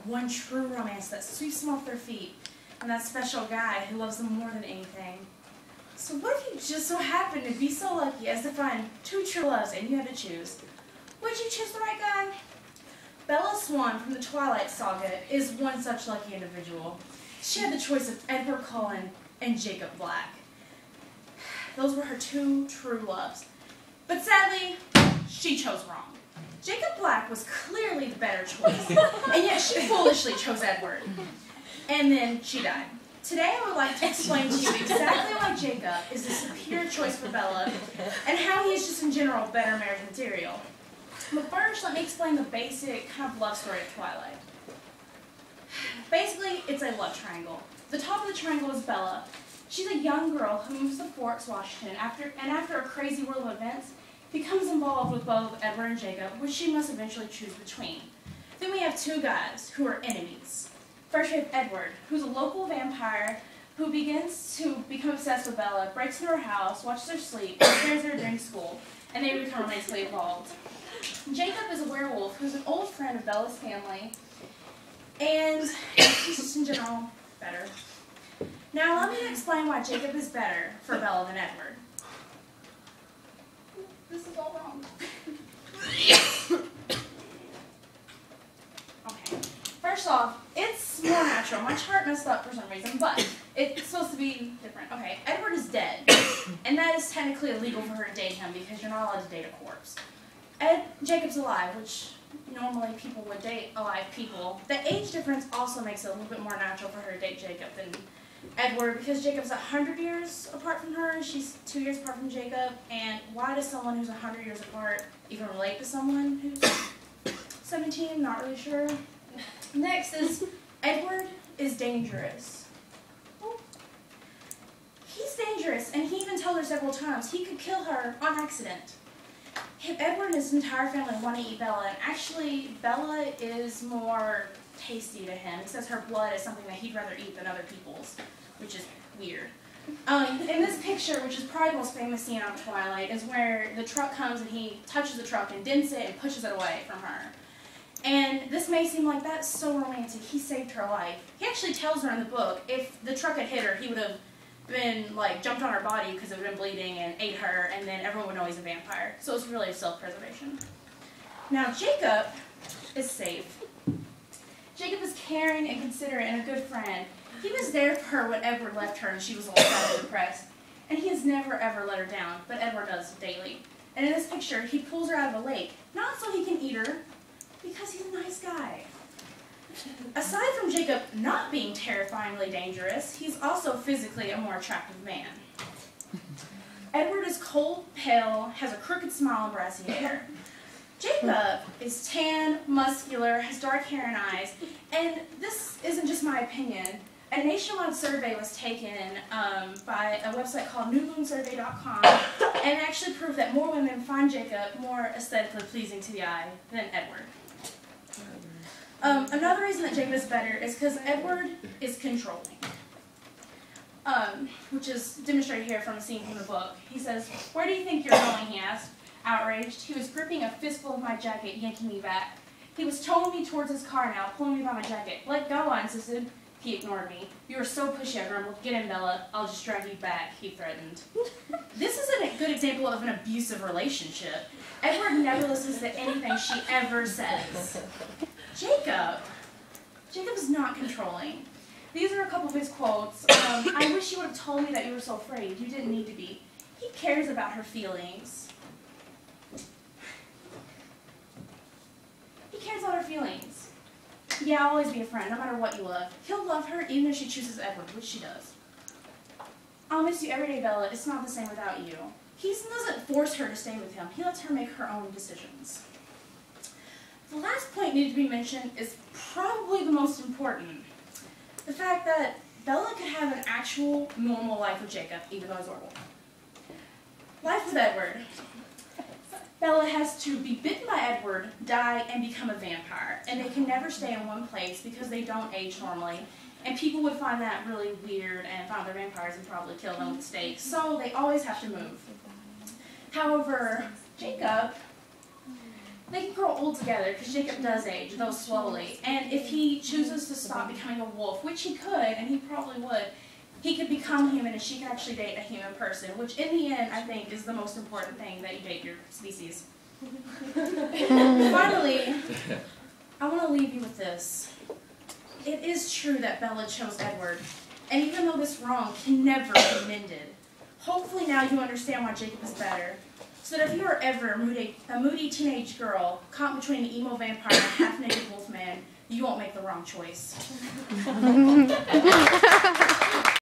one true romance that sweeps them off their feet, and that special guy who loves them more than anything. So what if you just so happened to be so lucky as to find two true loves and you had to choose? Would you choose the right guy? Bella Swan from the Twilight Saga is one such lucky individual. She had the choice of Edward Cullen and Jacob Black. Those were her two true loves. But sadly, she chose wrong. Jacob Black was clearly the better choice, and yet she foolishly chose Edward. And then she died. Today I would like to explain to you exactly why Jacob is the superior choice for Bella, and how he is just in general better marriage material. But first, let me explain the basic kind of love story of Twilight. Basically, it's a love triangle. The top of the triangle is Bella. She's a young girl who moves to Fort Washington after a crazy whirl of events, becomes involved with both Edward and Jacob, which she must eventually choose between. Then we have two guys who are enemies. First we have Edward, who's a local vampire who begins to become obsessed with Bella, breaks into her house, watches her sleep, and scares her during school, and they become romantically involved. Jacob is a werewolf who's an old friend of Bella's family, and he's just in general better. Now allow me to explain why Jacob is better for Bella than Edward. This is all wrong. Okay. First off, it's more natural. My chart messed up for some reason, but it's supposed to be different. Okay, Edward is dead, and that is technically illegal for her to date him because you're not allowed to date a corpse. Jacob's alive, which normally people would date alive people. The age difference also makes it a little bit more natural for her to date Jacob than Edward, because Jacob's 100 years apart from her, and she's 2 years apart from Jacob, and why does someone who's 100 years apart even relate to someone who's 17? Not really sure. Next is, Edward is dangerous. Well, he's dangerous, and he even told her several times he could kill her on accident. Edward and his entire family want to eat Bella, and actually Bella is more tasty to him. He says her blood is something that he'd rather eat than other people's, which is weird. In this picture, which is probably the most famous scene on Twilight, is where the truck comes and he touches the truck and dents it and pushes it away from her. And this may seem like that's so romantic. He saved her life. He actually tells her in the book if the truck had hit her, he would have been like jumped on her body because it would have been bleeding and ate her, and then everyone would know he's a vampire. So it's really self-preservation. Now Jacob is safe. Jacob is caring and considerate and a good friend. He was there for her when Edward left her and she was all sad and depressed. And he has never ever let her down, but Edward does daily. And in this picture, he pulls her out of a lake, not so he can eat her, because he's a nice guy. Aside from Jacob not being terrifyingly dangerous, he's also physically a more attractive man. Edward is cold, pale, has a crooked smile and brassy hair. Jacob is tan, muscular, has dark hair and eyes, and this isn't just my opinion. A nationwide survey was taken by a website called newmoonsurvey.com, and actually proved that more women find Jacob more aesthetically pleasing to the eye than Edward. Another reason that Jacob is better is because Edward is controlling, which is demonstrated here from a scene from the book. He says, "Where do you think you're going?" he asked, outraged. He was gripping a fistful of my jacket, yanking me back. He was towing me towards his car now, pulling me by my jacket. "Let go," I insisted. He ignored me. "You are so pushy," I grumbled. "Get in, Bella. I'll just drag you back," he threatened. This isn't a good example of an abusive relationship. Edward never listens to anything she ever says. Jacob is not controlling. These are a couple of his quotes. "I wish you would have told me that you were so afraid. You didn't need to be." He cares about her feelings. He cares about her feelings. "Yeah, I'll always be a friend, no matter what you love." He'll love her even if she chooses Edward, which she does. "I'll miss you every day, Bella. It's not the same without you." He doesn't force her to stay with him. He lets her make her own decisions. The last point needed to be mentioned is probably the most important. The fact that Bella could have an actual, normal life with Jacob, even though he's horrible. Life with Edward. Bella has to be bitten by Edward, die, and become a vampire. And they can never stay in one place because they don't age normally. And people would find that really weird and find their vampires and probably kill them with stakes. So they always have to move. However, Jacob they can grow old together, because Jacob does age, though slowly. And if he chooses to stop becoming a wolf, which he could, and he probably would, he could become human, and she could actually date a human person, which in the end, I think, is the most important thing, that you date your species. Finally, I want to leave you with this. It is true that Bella chose Edward, and even though this wrong can never be mended, hopefully now you understand why Jacob is better. So that if you are ever a moody teenage girl caught between an emo vampire and a half-naked wolf man, you won't make the wrong choice.